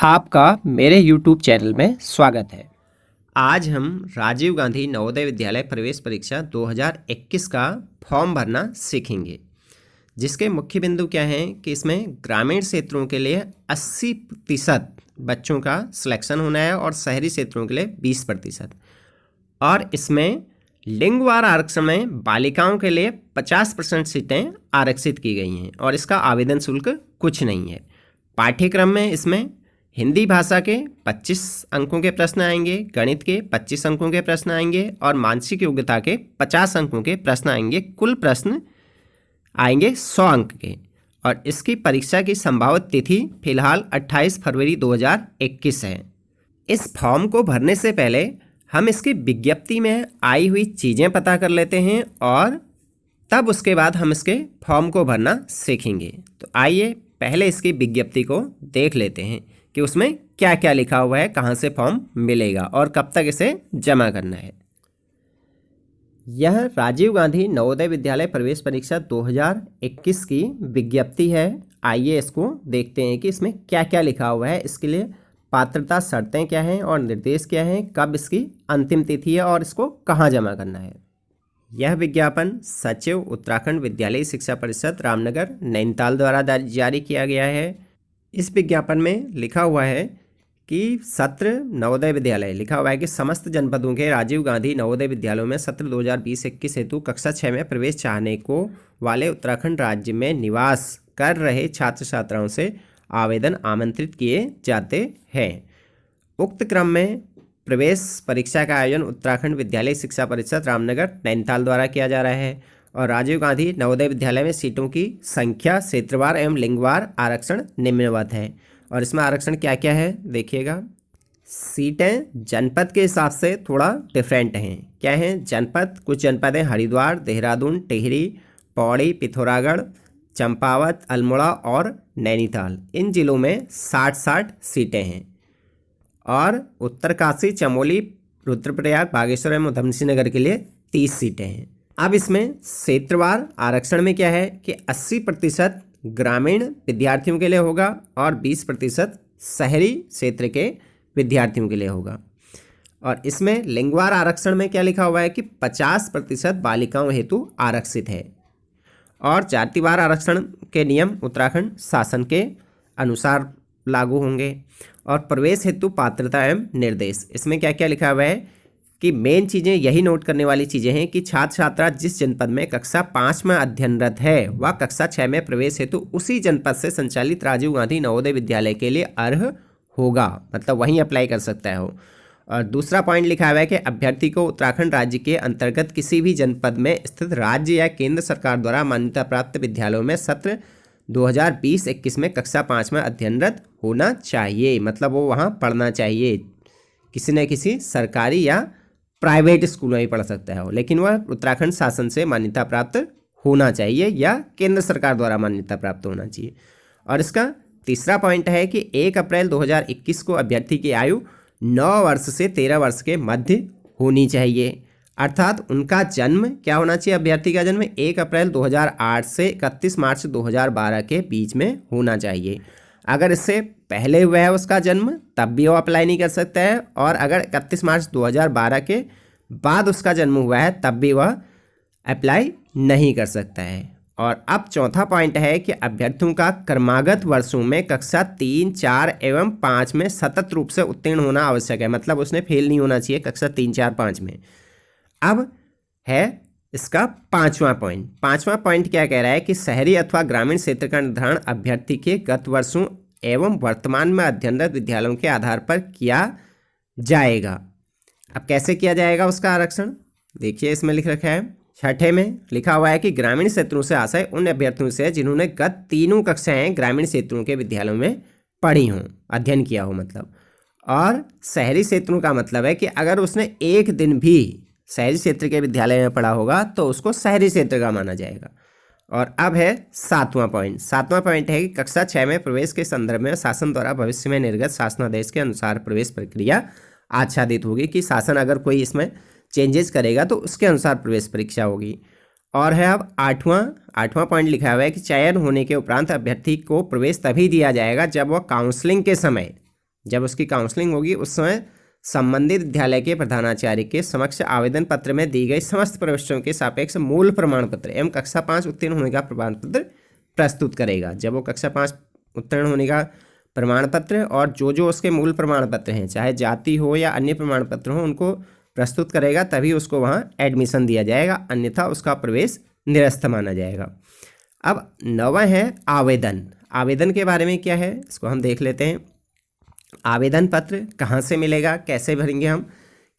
आपका मेरे YouTube channel में स्वागत है। आज हम राजीव गांधी नवोदय विद्यालय प्रवेश परीक्षा 2021 का फॉर्म भरना सीखेंगे, जिसके मुख्य बिंदु क्या हैं कि इसमें ग्रामीण क्षेत्रों के लिए 80% बच्चों का सिलेक्शन होना है और शहरी क्षेत्रों के लिए 20%। और इसमें लिंगवार आरक्षण में बालिकाओं के लिए 50% सीटें आरक्षित की गई हैं और इसका आवेदन शुल्क कुछ नहीं है। पाठ्यक्रम में इसमें हिंदी भाषा के 25 अंकों के प्रश्न आएंगे, गणित के 25 अंकों के प्रश्न आएंगे और मानसिक योग्यता के 50 अंकों के प्रश्न आएंगे। कुल प्रश्न आएंगे 100 अंक के। और इसकी परीक्षा की संभावित तिथि फिलहाल 28 फरवरी 2021 है। इस फॉर्म को भरने से पहले हम इसकी विज्ञप्ति में आई हुई चीज़ें पता कर लेते हैं और तब उसके बाद हम इसके फॉर्म को भरना सीखेंगे। तो आइए पहले इसकी विज्ञप्ति को देख लेते हैं कि उसमें क्या क्या लिखा हुआ है, कहाँ से फॉर्म मिलेगा और कब तक इसे जमा करना है। यह राजीव गांधी नवोदय विद्यालय प्रवेश परीक्षा 2021 की विज्ञप्ति है। आइए इसको देखते हैं कि इसमें क्या क्या लिखा हुआ है। इसके लिए पात्रता शर्तें क्या हैं और निर्देश क्या हैं, कब इसकी अंतिम तिथि है और इसको कहाँ जमा करना है। यह विज्ञापन सचिव उत्तराखंड विद्यालय शिक्षा परिषद रामनगर नैनीताल द्वारा जारी किया गया है। इस विज्ञापन में लिखा हुआ है कि सत्र नवोदय विद्यालय लिखा हुआ है कि समस्त जनपदों के राजीव गांधी नवोदय विद्यालयों में सत्र 2020-21 हेतु कक्षा 6 में प्रवेश चाहने को वाले उत्तराखंड राज्य में निवास कर रहे छात्र छात्राओं से आवेदन आमंत्रित किए जाते हैं। उक्त क्रम में प्रवेश परीक्षा का आयोजन उत्तराखंड विद्यालय शिक्षा परिषद रामनगर नैनीताल द्वारा किया जा रहा है और राजीव गांधी नवोदय विद्यालय में सीटों की संख्या क्षेत्रवार एवं लिंगवार आरक्षण निम्नवत है। और इसमें आरक्षण क्या क्या है देखिएगा। सीटें जनपद के हिसाब से थोड़ा डिफरेंट हैं। क्या हैं जनपद? कुछ जनपद हैं हरिद्वार, देहरादून, टिहरी, पौड़ी, पिथौरागढ़, चंपावत, अल्मोड़ा और नैनीताल। इन जिलों में 60-60 सीटें हैं। और उत्तरकाशी, चमोली, रुद्रप्रयाग, बागेश्वर एवं उधमसिंह नगर के लिए 30 सीटें हैं। अब इसमें क्षेत्रवार आरक्षण में क्या है कि 80% ग्रामीण विद्यार्थियों के लिए होगा और 20% शहरी क्षेत्र के विद्यार्थियों के लिए होगा। और इसमें लिंगवार आरक्षण में क्या लिखा हुआ है कि 50% बालिकाओं हेतु आरक्षित है। और जातिवार आरक्षण के नियम उत्तराखंड शासन के अनुसार लागू होंगे। और प्रवेश हेतु पात्रता एवं निर्देश, इसमें क्या क्या लिखा हुआ है कि मेन चीज़ें यही नोट करने वाली चीज़ें हैं कि छात्र छात्रा जिस जनपद में कक्षा 5 में अध्ययनरत है वह कक्षा 6 में प्रवेश हेतु उसी जनपद से संचालित राजीव गांधी नवोदय विद्यालय के लिए अर्ह होगा, मतलब वहीं अप्लाई कर सकता है वो। और दूसरा पॉइंट लिखा हुआ है कि अभ्यर्थी को उत्तराखंड राज्य के अंतर्गत किसी भी जनपद में स्थित राज्य या केंद्र सरकार द्वारा मान्यता प्राप्त विद्यालयों में सत्र 2020-21 में कक्षा 5 में अध्ययनरत होना चाहिए, मतलब वो वहाँ पढ़ना चाहिए। किसी न किसी सरकारी या प्राइवेट स्कूल में ही पढ़ सकता है वो, लेकिन वह उत्तराखंड शासन से मान्यता प्राप्त होना चाहिए या केंद्र सरकार द्वारा मान्यता प्राप्त होना चाहिए। और इसका तीसरा पॉइंट है कि 1 अप्रैल 2021 को अभ्यर्थी की आयु 9 वर्ष से 13 वर्ष के मध्य होनी चाहिए। अर्थात उनका जन्म क्या होना चाहिए? अभ्यर्थी का जन्म 1 अप्रैल 2008 से 31 मार्च 2012 के बीच में होना चाहिए। अगर इससे पहले हुआ है उसका जन्म तब भी वो अप्लाई नहीं कर सकता है, और अगर 31 मार्च 2012 के बाद उसका जन्म हुआ है तब भी वह अप्लाई नहीं कर सकता है। और अब चौथा पॉइंट है कि अभ्यर्थियों का क्रमागत वर्षों में कक्षा 3, 4 एवं 5 में सतत रूप से उत्तीर्ण होना आवश्यक है, मतलब उसने फेल नहीं होना चाहिए कक्षा 3, 4, 5 में। अब है इसका पांचवा पॉइंट क्या कह रहा है कि शहरी अथवा ग्रामीण क्षेत्र का निर्धारण अभ्यर्थी के गत वर्षों एवं वर्तमान में अध्ययनरत विद्यालयों के आधार पर किया जाएगा। अब कैसे किया जाएगा उसका आरक्षण देखिए, इसमें लिख रखा है। छठे में लिखा हुआ है कि ग्रामीण क्षेत्रों से आशय उन अभ्यर्थियों से जिन्होंने गत 3 कक्षाएं ग्रामीण क्षेत्रों के विद्यालयों में पढ़ी हों, अध्ययन किया हो मतलब। और शहरी क्षेत्रों का मतलब है कि अगर उसने एक दिन भी शहरी क्षेत्र के विद्यालय में पढ़ा होगा तो उसको शहरी क्षेत्र का माना जाएगा। और अब है सातवां पॉइंट है कि कक्षा 6 में प्रवेश के संदर्भ में शासन द्वारा भविष्य में निर्गत शासनादेश के अनुसार प्रवेश प्रक्रिया आच्छादित होगी, कि शासन अगर कोई इसमें चेंजेस करेगा तो उसके अनुसार प्रवेश परीक्षा होगी। और है अब आठवां पॉइंट लिखा हुआ है कि चयन होने के उपरांत अभ्यर्थी को प्रवेश तभी दिया जाएगा जब वह काउंसलिंग के समय जब उसकी काउंसलिंग होगी उस समय संबंधित विद्यालय के प्रधानाचार्य के समक्ष आवेदन पत्र में दी गई समस्त प्रविष्टियों के सापेक्ष मूल प्रमाण पत्र एवं कक्षा 5 उत्तीर्ण होने का प्रमाण पत्र प्रस्तुत करेगा। जब वो कक्षा 5 उत्तीर्ण होने का प्रमाण पत्र और जो उसके मूल प्रमाण पत्र हैं, चाहे जाति हो या अन्य प्रमाण पत्र हो, उनको प्रस्तुत करेगा, तभी उसको वहाँ एडमिशन दिया जाएगा, अन्यथा उसका प्रवेश निरस्त माना जाएगा। अब 9वां है आवेदन। आवेदन के बारे में क्या है इसको हम देख लेते हैं। आवेदन पत्र कहाँ से मिलेगा, कैसे भरेंगे हम,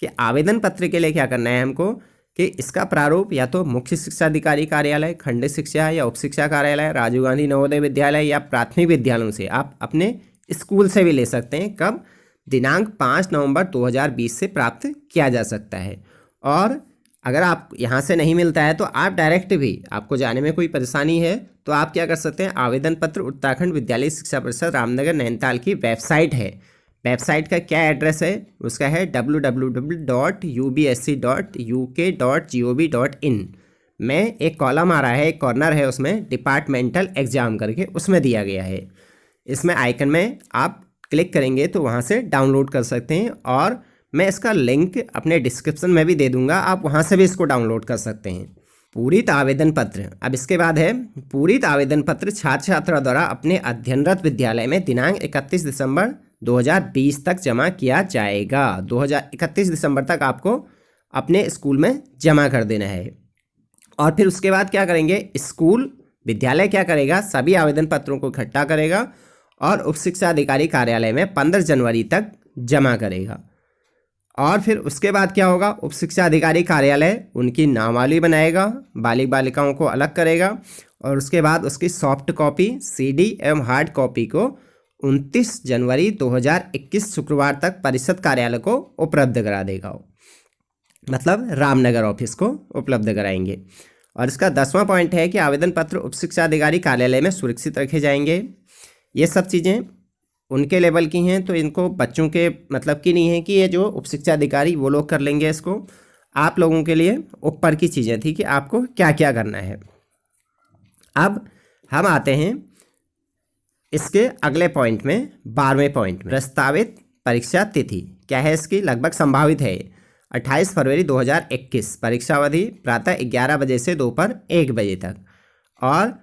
कि आवेदन पत्र के लिए क्या करना है हमको कि इसका प्रारूप या तो मुख्य शिक्षा अधिकारी कार्यालय, खंड शिक्षा या उप शिक्षा कार्यालय, राजीव गांधी नवोदय विद्यालय या प्राथमिक विद्यालयों से, आप अपने स्कूल से भी ले सकते हैं। कब, दिनांक 5 नवंबर 2020 से प्राप्त किया जा सकता है। और अगर आप यहाँ से नहीं मिलता है तो आप डायरेक्ट भी, आपको जाने में कोई परेशानी है तो आप क्या कर सकते हैं, आवेदन पत्र उत्तराखंड विद्यालय शिक्षा परिषद रामनगर नैनीताल की वेबसाइट है। वेबसाइट का क्या एड्रेस है, उसका है www.ubsc.uk.gov.in में एक कॉलम आ रहा है, एक कॉर्नर है, उसमें डिपार्टमेंटल एग्जाम करके उसमें दिया गया है। इसमें आइकन में आप क्लिक करेंगे तो वहाँ से डाउनलोड कर सकते हैं, और मैं इसका लिंक अपने डिस्क्रिप्शन में भी दे दूंगा, आप वहाँ से भी इसको डाउनलोड कर सकते हैं। पूरित आवेदन पत्र, अब इसके बाद है पूरित आवेदन पत्र छात्र छात्रा द्वारा अपने अध्ययनरत विद्यालय में दिनांक 31 दिसंबर 2020 तक जमा किया जाएगा। 31 दिसंबर तक आपको अपने स्कूल में जमा कर देना है। और फिर उसके बाद क्या करेंगे, स्कूल विद्यालय क्या करेगा, सभी आवेदन पत्रों को इकट्ठा करेगा और उप शिक्षा अधिकारी कार्यालय में 15 जनवरी तक जमा करेगा। और फिर उसके बाद क्या होगा, उप शिक्षा अधिकारी कार्यालय उनकी नामावली बनाएगा, बालिक बालिकाओं को अलग करेगा, और उसके बाद उसकी सॉफ्ट कॉपी, CD एवं हार्ड कॉपी को 29 जनवरी 2021 शुक्रवार तक परिषद कार्यालय को उपलब्ध करा देगा, मतलब रामनगर ऑफिस को उपलब्ध कराएंगे। और इसका 10वां पॉइंट है कि आवेदन पत्र उप शिक्षा अधिकारी कार्यालय में सुरक्षित रखे जाएंगे। ये सब चीज़ें उनके लेवल की हैं, तो इनको बच्चों के मतलब की नहीं है कि ये जो उप शिक्षा अधिकारी वो लोग कर लेंगे इसको। आप लोगों के लिए ऊपर की चीज़ें थी कि आपको क्या क्या करना है। अब हम आते हैं इसके अगले पॉइंट में, 12वें पॉइंट में। प्रस्तावित परीक्षा तिथि क्या है इसकी, लगभग संभावित है 28 फरवरी 2021। परीक्षा अवधि प्रातः 11 बजे से दोपहर 1 बजे तक। और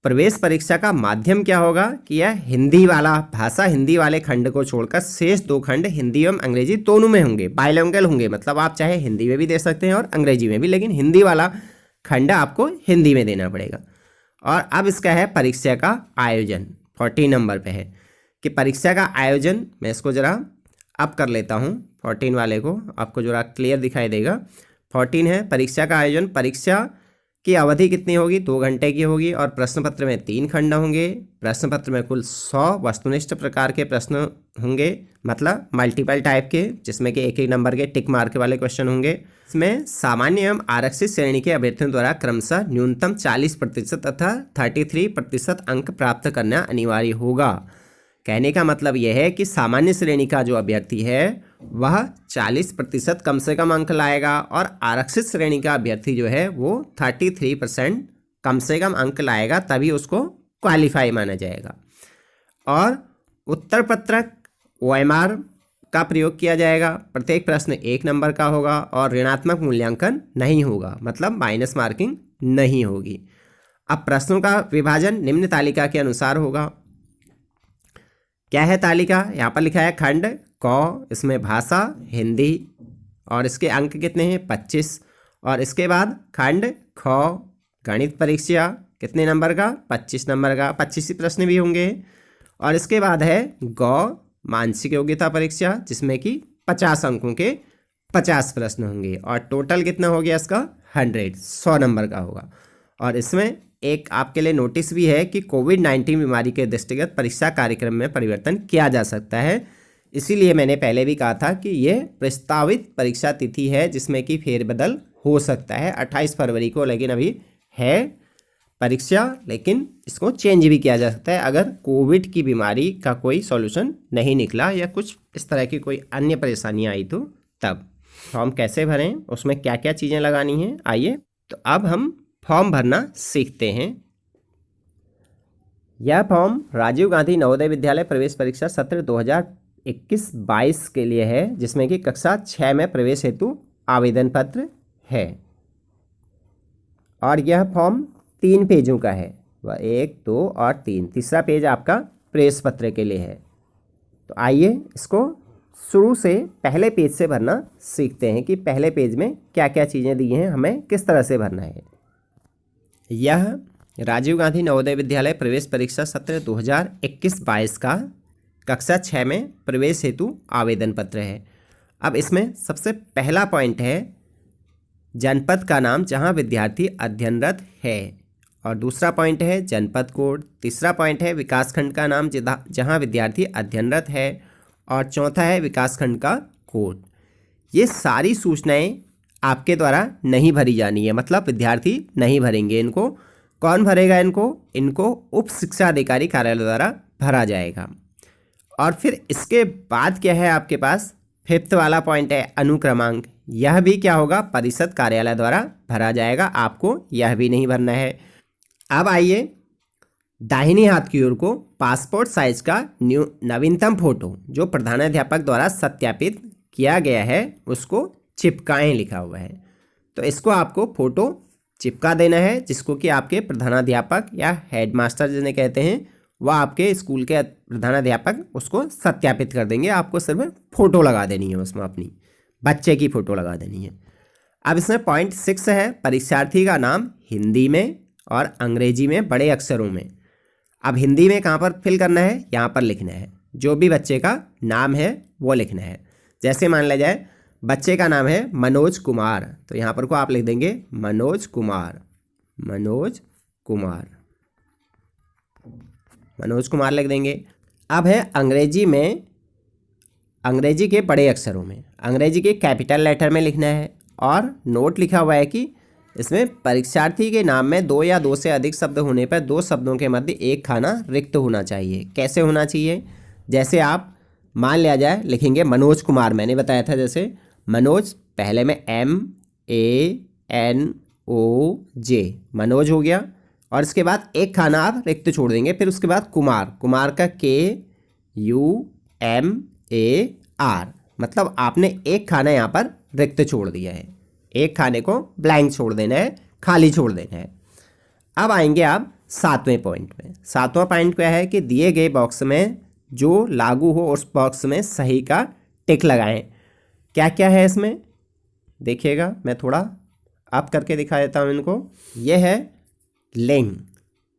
प्रवेश परीक्षा का माध्यम क्या होगा कि यह हिंदी वाला, भाषा हिंदी वाले खंड को छोड़कर शेष 2 खंड हिंदी एवं अंग्रेजी दोनों में होंगे, बाइलिंगुअल होंगे, मतलब आप चाहे हिंदी में भी दे सकते हैं और अंग्रेजी में भी, लेकिन हिंदी वाला खंड आपको हिंदी में देना पड़ेगा। और अब इसका है परीक्षा का आयोजन, 14 नंबर पे है कि परीक्षा का आयोजन, मैं इसको ज़रा अब कर लेता हूँ 14 वाले को, आपको ज़रा क्लियर दिखाई देगा। 14 है परीक्षा का आयोजन। परीक्षा की अवधि कितनी होगी, 2 घंटे की होगी, और प्रश्न पत्र में 3 खंड होंगे। प्रश्न पत्र में कुल 100 वस्तुनिष्ठ प्रकार के प्रश्न होंगे, मतलब मल्टीपल टाइप के, जिसमें कि 1-1 नंबर के टिक मार्क वाले क्वेश्चन होंगे। इसमें सामान्य एवं आरक्षित श्रेणी के अभ्यर्थियों द्वारा क्रमशः न्यूनतम 40% तथा 33% अंक प्राप्त करना अनिवार्य होगा। कहने का मतलब यह है कि सामान्य श्रेणी का जो अभ्यर्थी है वह 40% कम से कम अंक लाएगा, और आरक्षित श्रेणी का अभ्यर्थी जो है वो 33% कम से कम अंक लाएगा, तभी उसको क्वालिफाई माना जाएगा। और उत्तर पत्रक OMR का प्रयोग किया जाएगा। प्रत्येक प्रश्न 1 नंबर का होगा और ऋणात्मक मूल्यांकन नहीं होगा, मतलब माइनस मार्किंग नहीं होगी। अब प्रश्नों का विभाजन निम्न तालिका के अनुसार होगा। क्या है तालिका, यहाँ पर लिखा है खंड क, इसमें भाषा हिंदी, और इसके अंक कितने हैं 25। और इसके बाद खंड ख गणित परीक्षा कितने नंबर का, 25 नंबर का, 25 प्रश्न भी होंगे। और इसके बाद है ग मानसिक योग्यता परीक्षा, जिसमें कि 50 अंकों के 50 प्रश्न होंगे, और टोटल कितना हो गया इसका 100 नंबर का होगा। और इसमें एक आपके लिए नोटिस भी है कि कोविड-19 बीमारी के दृष्टिगत परीक्षा कार्यक्रम में परिवर्तन किया जा सकता है। इसीलिए मैंने पहले भी कहा था कि यह प्रस्तावित परीक्षा तिथि है, जिसमें कि फेरबदल हो सकता है 28 फरवरी को, लेकिन अभी है परीक्षा, लेकिन इसको चेंज भी किया जा सकता है अगर कोविड की बीमारी का कोई सॉल्यूशन नहीं निकला या कुछ इस तरह की कोई अन्य परेशानियाँ आई तो तब। फॉर्म कैसे भरें, उसमें क्या क्या चीज़ें लगानी हैं, आइए तो अब हम फॉर्म भरना सीखते हैं। यह फॉर्म राजीव गांधी नवोदय विद्यालय प्रवेश परीक्षा सत्र 2021-22 के लिए है, जिसमें कि कक्षा 6 में प्रवेश हेतु आवेदन पत्र है। और यह फॉर्म 3 पेजों का है, वह 1, 2 और 3। तीसरा पेज आपका प्रवेश पत्र के लिए है। तो आइए इसको शुरू से पहले पेज से भरना सीखते हैं कि पहले पेज में क्या क्या चीज़ें दी हैं, हमें किस तरह से भरना है। यह राजीव गांधी नवोदय विद्यालय प्रवेश परीक्षा सत्र 2021-22 का कक्षा 6 में प्रवेश हेतु आवेदन पत्र है। अब इसमें सबसे पहला पॉइंट है जनपद का नाम जहां विद्यार्थी अध्ययनरत है, और दूसरा पॉइंट है जनपद कोड। तीसरा पॉइंट है विकासखंड का नाम जहां विद्यार्थी अध्ययनरत है, और चौथा है विकासखंड का कोड। ये सारी सूचनाएं आपके द्वारा नहीं भरी जानी है, मतलब विद्यार्थी नहीं भरेंगे इनको। कौन भरेगा इनको उप शिक्षा अधिकारी कार्यालय द्वारा भरा जाएगा। और फिर इसके बाद क्या है आपके पास, 5th वाला पॉइंट है अनुक्रमांक। यह भी क्या होगा, परिषद कार्यालय द्वारा भरा जाएगा, आपको यह भी नहीं भरना है। अब आइए दाहिने हाथ की ओर को पासपोर्ट साइज का नवीनतम फोटो जो प्रधानाध्यापक द्वारा सत्यापित किया गया है उसको चिपकाएं लिखा हुआ है। तो इसको आपको फोटो चिपका देना है, जिसको कि आपके प्रधानाध्यापक या हेडमास्टर जिन्हें कहते हैं वह आपके स्कूल के प्रधानाध्यापक उसको सत्यापित कर देंगे। आपको सिर्फ फ़ोटो लगा देनी है, उसमें अपनी बच्चे की फ़ोटो लगा देनी है। अब इसमें पॉइंट 6 है परीक्षार्थी का नाम हिंदी में और अंग्रेजी में बड़े अक्षरों में। अब हिंदी में कहाँ पर फिल करना है, यहाँ पर लिखना है। जो भी बच्चे का नाम है वो लिखना है। जैसे मान लिया जाए बच्चे का नाम है मनोज कुमार, तो यहाँ पर को आप लिख देंगे मनोज कुमार। मनोज कुमार लिख देंगे। अब है अंग्रेजी में, अंग्रेजी के बड़े अक्षरों में, अंग्रेजी के कैपिटल लेटर में लिखना है। और नोट लिखा हुआ है कि इसमें परीक्षार्थी के नाम में 2 या 2 से अधिक शब्द होने पर 2 शब्दों के मध्य एक खाना रिक्त होना चाहिए। कैसे होना चाहिए, जैसे आप मान लिया जाए लिखेंगे मनोज कुमार, मैंने बताया था जैसे मनोज पहले में MANOJ मनोज हो गया, और इसके बाद एक खाना आप रिक्त छोड़ देंगे। फिर उसके बाद कुमार का KUMAR, मतलब आपने एक खाना यहाँ पर रिक्त छोड़ दिया है, एक खाने को ब्लैंक छोड़ देना है, खाली छोड़ देना है। अब आएंगे आप 7वें पॉइंट में। 7वां पॉइंट क्या है कि दिए गए बॉक्स में जो लागू हो उस बॉक्स में सही का टिक लगाएं। क्या क्या है इसमें देखिएगा, मैं थोड़ा अप करके दिखा देता हूँ इनको। यह है लिंग,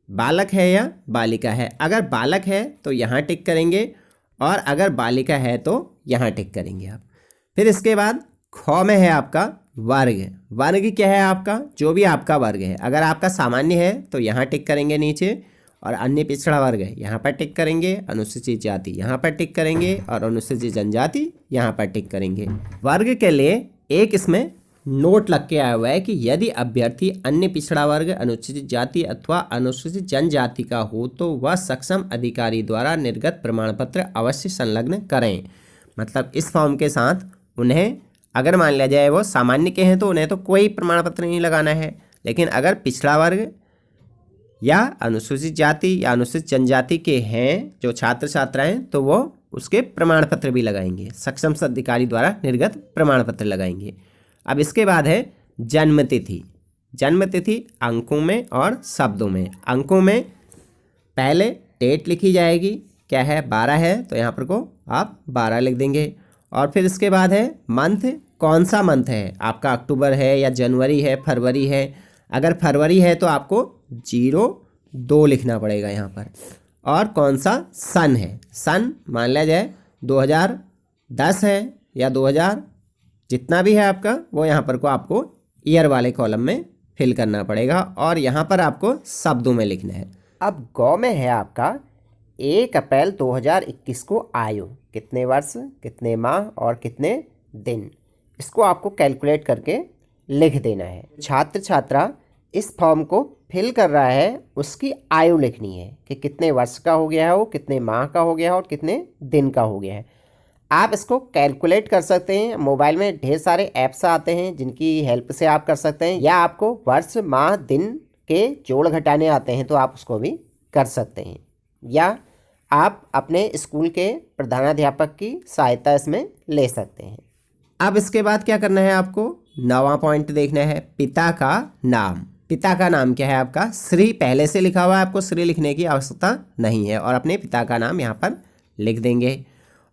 बालक है या बालिका है। अगर बालक है तो यहाँ टिक करेंगे, और अगर बालिका है तो यहाँ टिक करेंगे आप। फिर इसके बाद ख में है आपका वर्ग। वर्ग क्या है आपका, जो भी आपका वर्ग है। अगर आपका सामान्य है तो यहाँ टिक करेंगे नीचे, और अन्य पिछड़ा वर्ग है यहाँ पर टिक करेंगे, अनुसूचित जाति यहाँ पर टिक करेंगे, और अनुसूचित जनजाति यहाँ पर टिक करेंगे। वर्ग के लिए एक इसमें नोट लग के आया हुआ है कि यदि अभ्यर्थी अन्य पिछड़ा वर्ग, अनुसूचित जाति अथवा अनुसूचित जनजाति का हो तो वह सक्षम अधिकारी द्वारा निर्गत प्रमाण पत्र अवश्य संलग्न करें। मतलब इस फॉर्म के साथ उन्हें, अगर मान लिया जाए वो सामान्य के हैं तो उन्हें तो कोई प्रमाण पत्र नहीं लगाना है, लेकिन अगर पिछड़ा वर्ग या अनुसूचित जाति या अनुसूचित जनजाति के हैं जो छात्र छात्राएं, तो वो उसके प्रमाण पत्र भी लगाएंगे, सक्षम अधिकारी द्वारा निर्गत प्रमाण पत्र लगाएंगे। अब इसके बाद है जन्मतिथि। जन्मतिथि अंकों में और शब्दों में। अंकों में पहले डेट लिखी जाएगी, क्या है 12 है तो यहाँ पर को आप 12 लिख देंगे। और फिर इसके बाद है मंथ, कौन सा मंथ है आपका, अक्टूबर है या जनवरी है, फरवरी है। अगर फरवरी है तो आपको 02 लिखना पड़ेगा यहाँ पर। और कौन सा सन है, सन मान लिया जाए 2010 है या 2000, जितना भी है आपका वो यहाँ पर को आपको ईयर वाले कॉलम में फिल करना पड़ेगा, और यहाँ पर आपको शब्दों में लिखना है। अब गौ में है आपका 1 अप्रैल 2021 को आयु, कितने वर्ष, कितने माह और कितने दिन, इसको आपको कैलकुलेट करके लिख देना है। छात्र छात्रा इस फॉर्म को फिल कर रहा है उसकी आयु लिखनी है कि कितने वर्ष का हो गया है वो, कितने माह का हो गया है और कितने दिन का हो गया है। आप इसको कैलकुलेट कर सकते हैं, मोबाइल में ढेर सारे ऐप्स आते हैं जिनकी हेल्प से आप कर सकते हैं, या आपको वर्ष माह दिन के जोड़ घटाने आते हैं तो आप उसको भी कर सकते हैं। या आप अपने स्कूल के प्रधानाध्यापक की सहायता इसमें ले सकते हैं। अब इसके बाद क्या करना है, आपको 9वां पॉइंट देखना है, पिता का नाम। पिता का नाम क्या है आपका? श्री पहले से लिखा हुआ है, आपको श्री लिखने की आवश्यकता नहीं है और अपने पिता का नाम यहाँ पर लिख देंगे।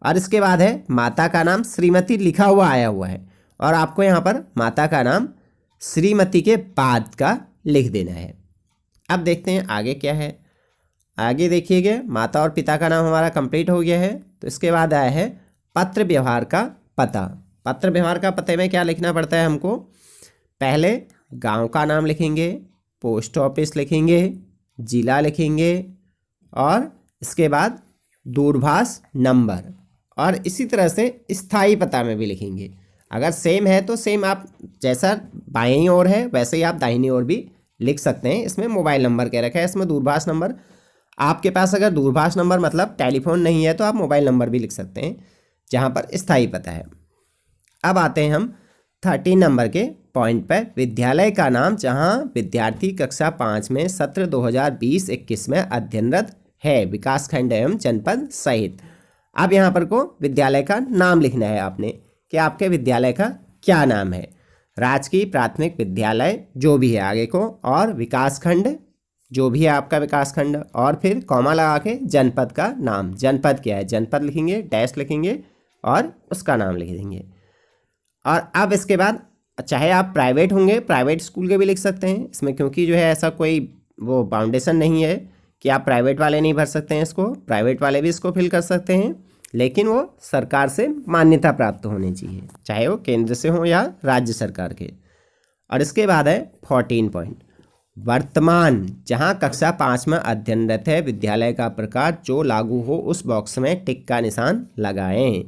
और इसके बाद है माता का नाम श्रीमती लिखा हुआ आया हुआ है और आपको यहाँ पर माता का नाम श्रीमती के बाद का लिख देना है। अब देखते हैं आगे क्या है। आगे देखिएगा, माता और पिता का नाम हमारा कंप्लीट हो गया है। तो इसके बाद आया है पत्र व्यवहार का पता। पत्र व्यवहार का पते में क्या लिखना पड़ता है हमको? पहले गांव का नाम लिखेंगे, पोस्ट ऑफिस लिखेंगे, जिला लिखेंगे और इसके बाद दूरभाष नंबर, और इसी तरह से स्थायी पता में भी लिखेंगे। अगर सेम है तो सेम आप जैसा बाईं ओर है वैसे ही आप दाहिनी ओर भी लिख सकते हैं। इसमें मोबाइल नंबर कह रखा है, इसमें दूरभाष नंबर। आपके पास अगर दूरभाष नंबर मतलब टेलीफोन नहीं है तो आप मोबाइल नंबर भी लिख सकते हैं जहाँ पर स्थायी पता है। अब आते हैं हम 13 नंबर के पॉइंट पर, विद्यालय का नाम जहाँ विद्यार्थी कक्षा 5 में सत्र 2020-21 में अध्ययनरत है, विकासखंड एवं जनपद सहित। अब यहाँ पर को विद्यालय का नाम लिखना है आपने कि आपके विद्यालय का क्या नाम है। राजकीय प्राथमिक विद्यालय जो भी है आगे को, और विकासखंड जो भी है आपका विकासखंड, और फिर कॉमा लगा के जनपद का नाम। जनपद क्या है? जनपद लिखेंगे, डैश लिखेंगे और उसका नाम लिख देंगे। और अब इसके बाद चाहे आप प्राइवेट होंगे, प्राइवेट स्कूल के भी लिख सकते हैं इसमें, क्योंकि जो है ऐसा कोई वो बाउंडेशन नहीं है कि आप प्राइवेट वाले नहीं भर सकते हैं इसको। प्राइवेट वाले भी इसको फिल कर सकते हैं, लेकिन वो सरकार से मान्यता प्राप्त होनी चाहिए, चाहे वो केंद्र से हो या राज्य सरकार के। और इसके बाद है 14 पॉइंट, वर्तमान जहां कक्षा 5 में अध्ययनरत है, विद्यालय का प्रकार जो लागू हो उस बॉक्स में टिक का निशान लगाएं।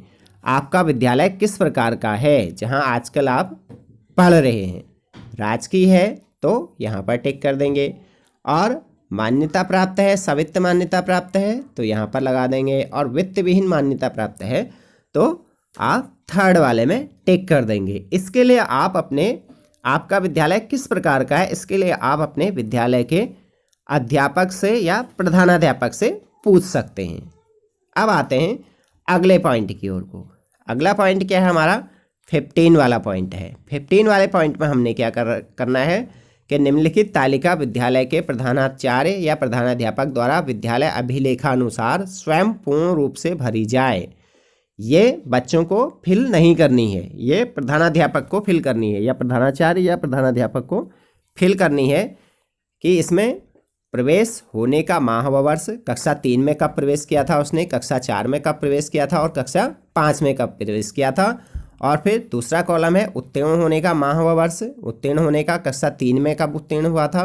आपका विद्यालय किस प्रकार का है जहां आजकल आप पढ़ रहे हैं? राजकीय है तो यहाँ पर टिक कर देंगे, और मान्यता प्राप्त है, सवित्त मान्यता प्राप्त है तो यहाँ पर लगा देंगे, और वित्त विहीन मान्यता प्राप्त है तो आप थर्ड वाले में टिक कर देंगे। इसके लिए आप आपका विद्यालय किस प्रकार का है, इसके लिए आप अपने विद्यालय के अध्यापक से या प्रधानाध्यापक से पूछ सकते हैं। अब आते हैं अगले पॉइंट की ओर को। अगला पॉइंट क्या है हमारा? 15 वाला पॉइंट है। 15 वाले पॉइंट में हमने क्या करना है कि निम्नलिखित तालिका विद्यालय के प्रधानाचार्य या प्रधानाध्यापक द्वारा विद्यालय अभिलेखानुसार स्वयं पूर्ण रूप से भरी जाए। ये बच्चों को फिल नहीं करनी है, ये प्रधानाध्यापक को फिल करनी है, या प्रधानाचार्य या प्रधानाध्यापक को फिल करनी है कि इसमें प्रवेश होने का माह व वर्ष, कक्षा 3 में कब प्रवेश किया था उसने, कक्षा 4 में कब प्रवेश किया था और कक्षा 5 में कब प्रवेश किया था। और फिर दूसरा कॉलम है उत्तीर्ण होने का माह व वर्ष, उत्तीर्ण होने का कक्षा 3 में कब उत्तीर्ण हुआ था,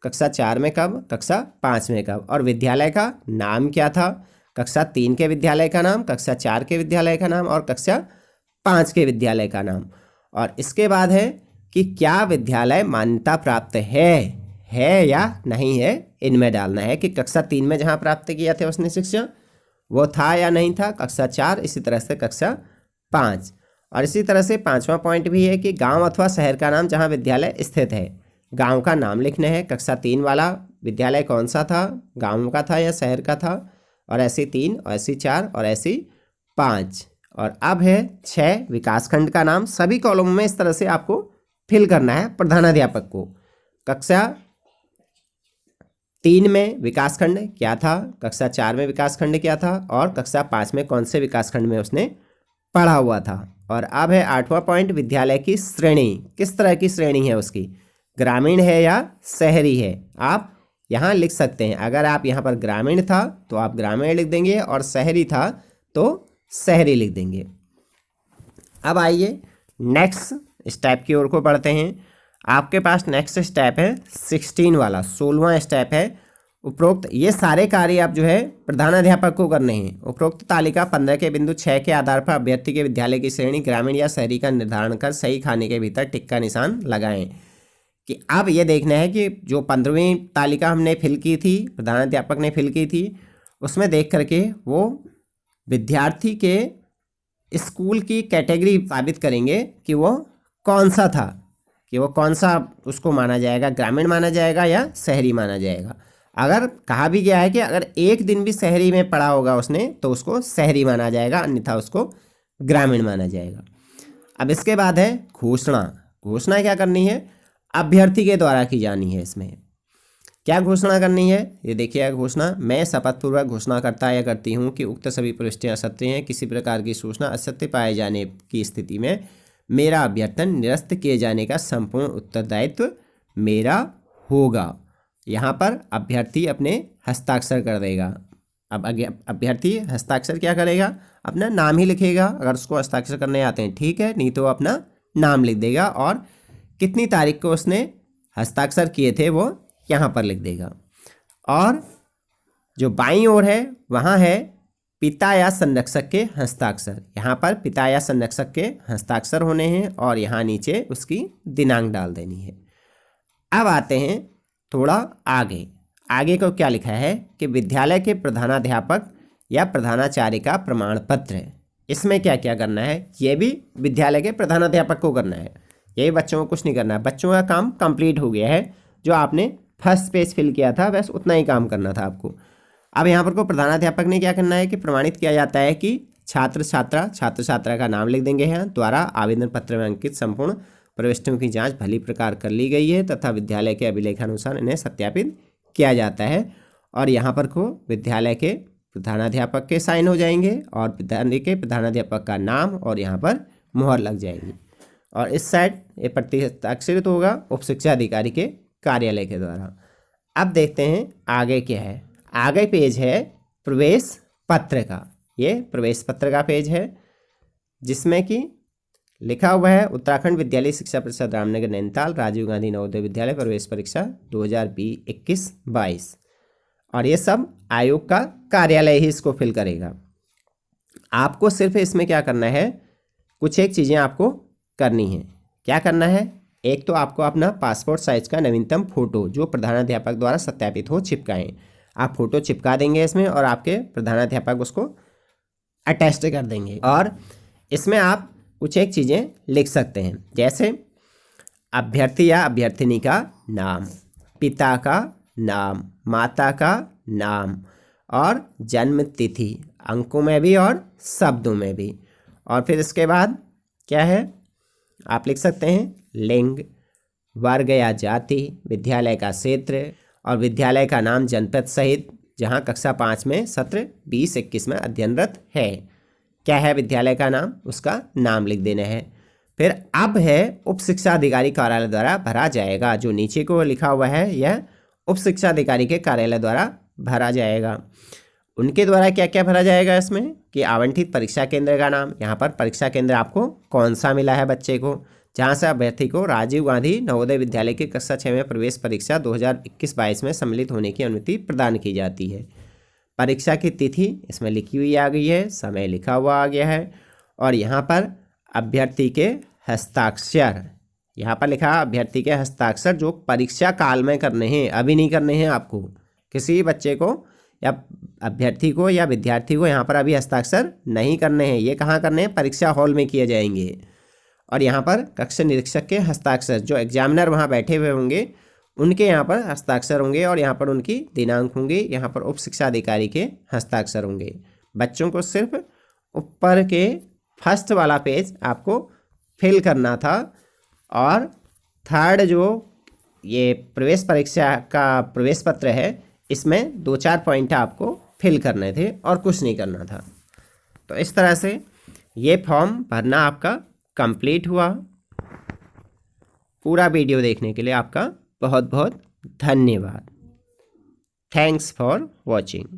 कक्षा 4 में कब, कक्षा 5 में कब, और विद्यालय का नाम क्या था, कक्षा 3 के विद्यालय का नाम, कक्षा 4 के विद्यालय का नाम और कक्षा 5 के विद्यालय का नाम। और इसके बाद है कि क्या विद्यालय मान्यता प्राप्त है या नहीं है, इनमें डालना है कि कक्षा 3 में जहाँ प्राप्त किया था उसने शिक्षा वो था या नहीं था, कक्षा 4, इसी तरह से कक्षा 5। और इसी तरह से 5वां पॉइंट भी है कि गांव अथवा शहर का नाम जहां विद्यालय स्थित है, गांव का नाम लिखना है। कक्षा 3 वाला विद्यालय कौन सा था, गांव का था या शहर का था, और ऐसी 3 और ऐसी 4 और ऐसी 5। और अब है 6 विकासखंड का नाम। सभी कॉलम में इस तरह से आपको फिल करना है प्रधानाध्यापक को। कक्षा 3 में विकासखंड क्या था, कक्षा 4 में विकासखंड क्या था, और कक्षा 5 में कौन से विकासखंड में उसने पढ़ा हुआ था। और अब है 8वां पॉइंट, विद्यालय की श्रेणी, किस तरह की श्रेणी है उसकी, ग्रामीण है या शहरी है। आप यहाँ लिख सकते हैं, अगर आप यहाँ पर ग्रामीण था तो आप ग्रामीण लिख देंगे और शहरी था तो शहरी लिख देंगे। अब आइए नेक्स्ट स्टेप की ओर को बढ़ते हैं। आपके पास नेक्स्ट स्टेप है 16 वाला, 16वां स्टेप है। उपरोक्त ये सारे कार्य आप जो है प्रधानाध्यापक को करने हैं। उपरोक्त तालिका 15.6 के आधार पर अभ्यर्थी के विद्यालय की श्रेणी ग्रामीण या शहरी का निर्धारण कर सही खाने के भीतर टिक का निशान लगाएं। कि अब ये देखना है कि जो 15वीं तालिका हमने फिल की थी, प्रधानाध्यापक ने फिल की थी, उसमें देख करके वो विद्यार्थी के स्कूल की कैटेगरी साबित करेंगे कि वो कौन सा था, कि वो कौन सा उसको माना जाएगा, ग्रामीण माना जाएगा या शहरी माना जाएगा। अगर कहा भी गया है कि अगर एक दिन भी शहरी में पढ़ा होगा उसने तो उसको शहरी माना जाएगा, अन्यथा उसको ग्रामीण माना जाएगा। अब इसके बाद है घोषणा। घोषणा क्या करनी है? अभ्यर्थी के द्वारा की जानी है। इसमें क्या घोषणा करनी है? ये देखिए घोषणा, मैं शपथपूर्वक घोषणा करता या करती हूँ कि उक्त सभी प्रविष्टियाँ असत्य हैं। किसी प्रकार की सूचना असत्य पाए जाने की स्थिति में मेरा अभ्यर्थन निरस्त किए जाने का संपूर्ण उत्तरदायित्व मेरा होगा। यहाँ पर अभ्यर्थी अपने हस्ताक्षर कर देगा। अब अभ्यर्थी हस्ताक्षर क्या करेगा? अपना नाम ही लिखेगा। अगर उसको हस्ताक्षर करने आते हैं ठीक है, नहीं तो अपना नाम लिख देगा और कितनी तारीख को उसने हस्ताक्षर किए थे वो यहाँ पर लिख देगा। और जो बाईं ओर है वहाँ है पिता या संरक्षक के हस्ताक्षर। यहाँ पर पिता या संरक्षक के हस्ताक्षर होने हैं और यहाँ नीचे उसकी दिनांक डाल देनी है। अब आते हैं थोड़ा आगे। आगे को क्या लिखा है कि विद्यालय के प्रधानाध्यापक या प्रधानाचार्य का प्रमाण पत्र। इसमें क्या क्या करना है? ये भी विद्यालय के प्रधानाध्यापक को करना है, यही बच्चों को कुछ नहीं करना है। बच्चों का काम कंप्लीट हो गया है, जो आपने फर्स्ट पेज फिल किया था बस उतना ही काम करना था आपको। अब यहाँ पर को प्रधानाध्यापक ने क्या करना है कि प्रमाणित किया जाता है कि छात्र छात्रा का नाम लिख देंगे यहाँ द्वारा आवेदन पत्र में अंकित संपूर्ण प्रविष्टियों की जांच भली प्रकार कर ली गई है तथा विद्यालय के अभिलेखानुसार इन्हें सत्यापित किया जाता है। और यहाँ पर को विद्यालय के प्रधानाध्यापक के साइन हो जाएंगे और विद्यालय के प्रधानाध्यापक का नाम और यहाँ पर मुहर लग जाएगी। और इस साइड ये प्रत्यक्षरित होगा उप शिक्षा अधिकारी के कार्यालय के द्वारा। अब देखते हैं आगे क्या है। आगे पेज है प्रवेश पत्र का। ये प्रवेश पत्र का पेज है जिसमें कि लिखा हुआ है उत्तराखंड विद्यालय शिक्षा परिषद रामनगर नैनीताल राजीव गांधी नवोदय विद्यालय प्रवेश परीक्षा 2021-22। और ये सब आयोग का कार्यालय ही इसको फिल करेगा। आपको सिर्फ इसमें क्या करना है, कुछ एक चीज़ें आपको करनी है। क्या करना है? एक तो आपको अपना पासपोर्ट साइज का नवीनतम फोटो जो प्रधानाध्यापक द्वारा सत्यापित हो चिपकाएं। आप फोटो चिपका देंगे इसमें और आपके प्रधानाध्यापक उसको अटेस्ट कर देंगे। और इसमें आप कुछ एक चीज़ें लिख सकते हैं, जैसे अभ्यर्थी या अभ्यर्थिनी का नाम, पिता का नाम, माता का नाम और जन्म तिथि, अंकों में भी और शब्दों में भी। और फिर इसके बाद क्या है, आप लिख सकते हैं लिंग, वर्ग या जाति, विद्यालय का क्षेत्र और विद्यालय का नाम जनपद सहित जहां कक्षा 5 में सत्र 20-21 में अध्ययनरत है। क्या है विद्यालय का नाम, उसका नाम लिख देना है। फिर अब है उप शिक्षा अधिकारी कार्यालय द्वारा भरा जाएगा। जो नीचे को लिखा हुआ है यह उप शिक्षा अधिकारी के कार्यालय द्वारा भरा जाएगा। उनके द्वारा क्या क्या भरा जाएगा इसमें कि आवंटित परीक्षा केंद्र का नाम, यहाँ पर परीक्षा केंद्र आपको कौन सा मिला है बच्चे को, जहाँ से अभ्यर्थी को राजीव गांधी नवोदय विद्यालय की कक्षा 6 में प्रवेश परीक्षा 2021-22 में सम्मिलित होने की अनुमति प्रदान की जाती है। परीक्षा की तिथि इसमें लिखी हुई आ गई है, समय लिखा हुआ आ गया है और यहाँ पर अभ्यर्थी के हस्ताक्षर, यहाँ पर लिखा है अभ्यर्थी के हस्ताक्षर जो परीक्षा काल में करने हैं, अभी नहीं करने हैं आपको। किसी बच्चे को या अभ्यर्थी को या विद्यार्थी को यहाँ पर अभी हस्ताक्षर नहीं करने हैं, ये कहाँ करने हैं, परीक्षा हॉल में किए जाएंगे। और यहाँ पर कक्षा निरीक्षक के हस्ताक्षर, जो एग्जामिनर वहाँ बैठे हुए होंगे उनके यहाँ पर हस्ताक्षर होंगे और यहाँ पर उनकी दिनांक होंगे। यहाँ पर उप शिक्षा अधिकारी के हस्ताक्षर होंगे। बच्चों को सिर्फ ऊपर के फर्स्ट वाला पेज आपको फिल करना था और थर्ड जो ये प्रवेश परीक्षा का प्रवेश पत्र है इसमें 2-4 पॉइंट आपको फिल करने थे और कुछ नहीं करना था। तो इस तरह से ये फॉर्म भरना आपका कंप्लीट हुआ। पूरा वीडियो देखने के लिए आपका बहुत बहुत धन्यवाद। Thanks for watching.